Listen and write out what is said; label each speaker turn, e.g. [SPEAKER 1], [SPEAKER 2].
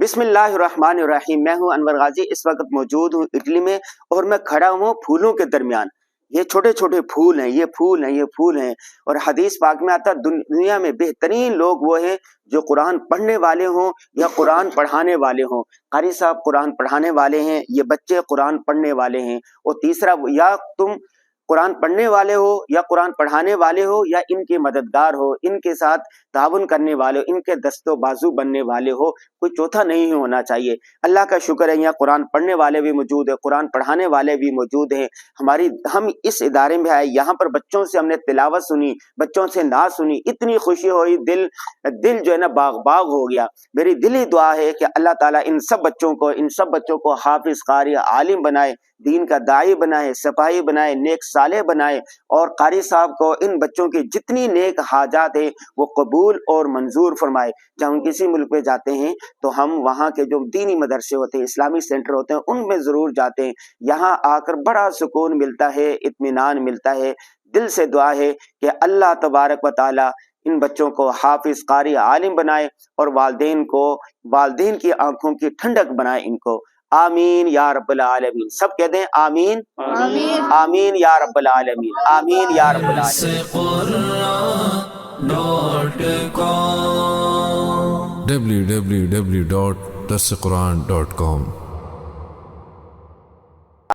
[SPEAKER 1] بسم اللہ الرحمن الرحیم۔ میں ہوں انور غازی، اس وقت موجود ہوں اٹلی میں، اور میں کھڑا ہوں پھولوں کے درمیان۔ یہ چھوٹے چھوٹے پھول ہیں، یہ پھول ہیں، یہ پھول ہیں۔ اور حدیث پاک میں آتا دنیا میں بہترین لوگ وہ ہیں جو قرآن پڑھنے والے ہوں یا قرآن پڑھانے والے ہوں۔ قاری صاحب قرآن پڑھانے والے ہیں، یہ بچے قرآن پڑھنے والے ہیں۔ اور تیسرا، یا تم قرآن پڑھنے والے ہو یا قرآن پڑھانے والے ہو یا ان کے مددگار ہو، ان کے ساتھ تعاون کرنے والے ہو، ان کے دست و بازو بننے والے ہو، کوئی چوتھا نہیں ہونا چاہیے۔ اللہ کا شکر ہے یہاں قرآن پڑھنے والے بھی موجود ہیں، قرآن پڑھانے والے بھی موجود ہیں۔ ہم اس ادارے میں آئے، یہاں پر بچوں سے ہم نے تلاوت سنی، بچوں سے نعت سنی، اتنی خوشی ہوئی، دل جو ہے نا باغ باغ ہو گیا۔ میری دلی دعا ہے کہ اللہ تعالیٰ ان سب بچوں کو حافظ، قاری، عالم بنائے، دین کا داعی بنائے، سپاہی بنائے، نیک صالح بنائے، اور قاری صاحب کو ان بچوں کی جتنی نیک حاجات ہیں وہ قبول اور منظور فرمائے۔ جب ہم کسی ملک پہ جاتے ہیں تو ہم وہاں کے جو دینی مدرسے ہوتے ہیں، اسلامی سینٹر ہوتے ہیں، ان میں ضرور جاتے ہیں۔ یہاں آ کر بڑا سکون ملتا ہے، اطمینان ملتا ہے۔ دل سے دعا ہے کہ اللہ تبارک و تعالی ان بچوں کو حافظ، قاری، عالم بنائے، اور والدین کی آنکھوں کی ٹھنڈک بنائے ان کو۔ آمین یا رب العالمین۔ سب کہہ دیں آمین،
[SPEAKER 2] آمین
[SPEAKER 1] آمین یا رب العالمین، آمین یا رب العالمین۔
[SPEAKER 3] www.dasquran.com